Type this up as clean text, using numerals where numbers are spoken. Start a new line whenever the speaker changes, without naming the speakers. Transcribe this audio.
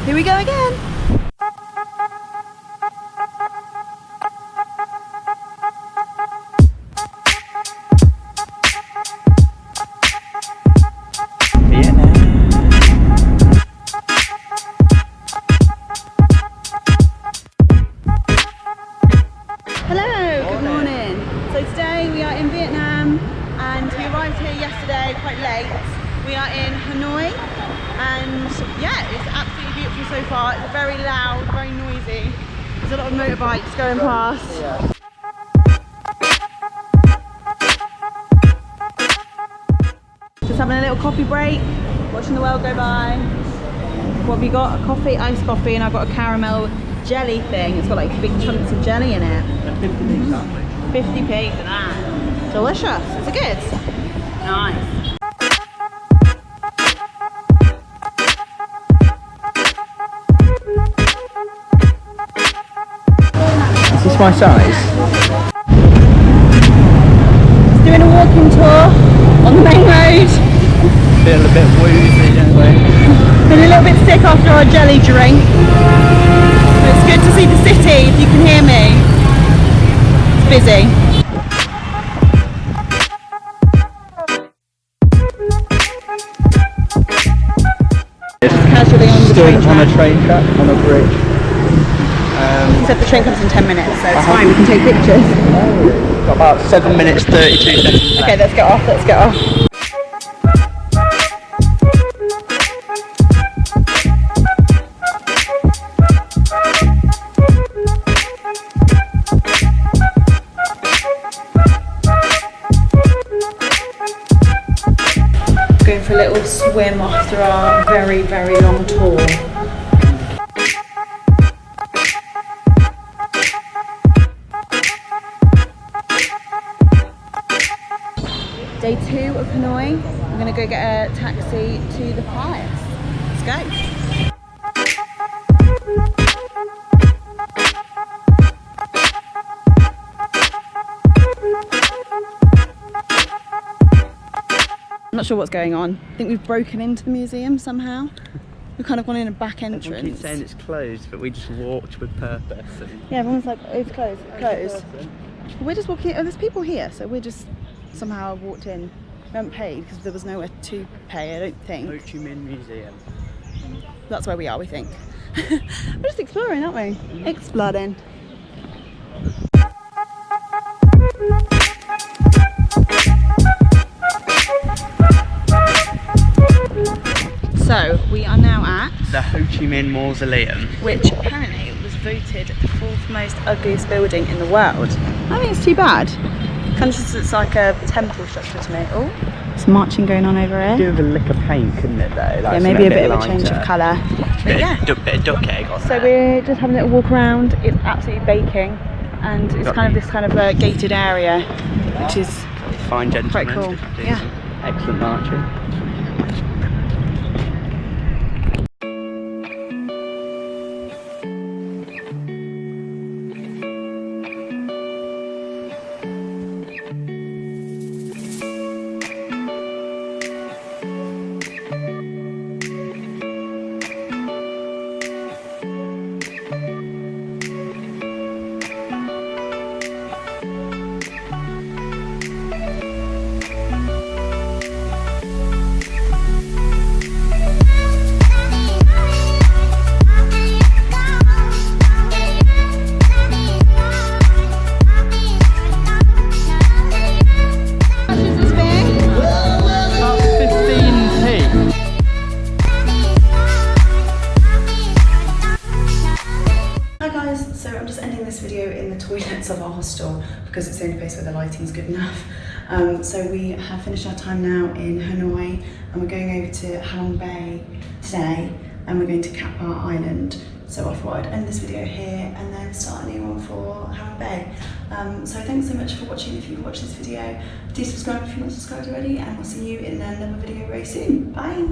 Here we go again. In Vietnam, and we arrived here yesterday quite late. We are in Hanoi, and yeah, it's absolutely beautiful so far. It's very loud, very noisy. There's a lot of motorbikes going past. Just having a little coffee break, watching the world go by. What have you got? A coffee, iced coffee, and I've got a caramel jelly thing. It's got like big chunks of jelly in it.
50p sandwich.
50p for that. Delicious. Is it good? Nice.
Is this my size?
Just doing a walking tour on the main road.
Feel a bit woozy, don't we?
Been a little bit sick after our jelly drink. But it's good to see the city, if you can hear me. It's busy. Casually on the train track.
On a train track, on a bridge.
Except the train comes in 10 minutes, so it's fine, we can take pictures.
Got about 7 minutes 32 seconds left.
Okay, let's get off, let's get off. Going for a little swim after our very, very long tour. Day 2 of Hanoi. I'm going to go get a taxi to the piers. Let's go. I'm not sure what's going on. I think we've broken into the museum somehow. We've kind of gone in a back entrance.
Everyone keeps saying it's closed, but we just walked with purpose.
Yeah, everyone's like, oh, it's closed, it's closed. We're just walking, oh, there's people here, so we're just somehow walked in. We haven't paid because there was nowhere to pay, I don't think.
Ho Chi Minh Museum.
That's where we are, we think. We're just exploring, aren't we? Exploring. So, we are now at
the Ho Chi Minh Mausoleum,
which apparently was voted the 4th most ugliest building in the world. I think it's too bad. Kind of just looks like a temple structure to me. Oh, some marching going on over here.
Do with a lick of paint, couldn't it though? Like
yeah, maybe a bit of a change of colour. But yeah.
Bit of duck egg on
So
there.
we're just having a little walk around. It's absolutely baking, and it's kind of this kind of a gated area, which is
fine gentlemen.
quite cool. Yeah.
Excellent marching. Of our hostel because it's the only place where the lighting is good enough. So we have finished our time now in Hanoi, and we're going over to Halong Bay today, and we're going to Cat Ba Island. So I thought I'd end this video here and then start a new one for Halong Bay. So thanks so much for watching. If you've watched this video, do subscribe if you're not subscribed already, and we'll see you in another video very soon. Bye!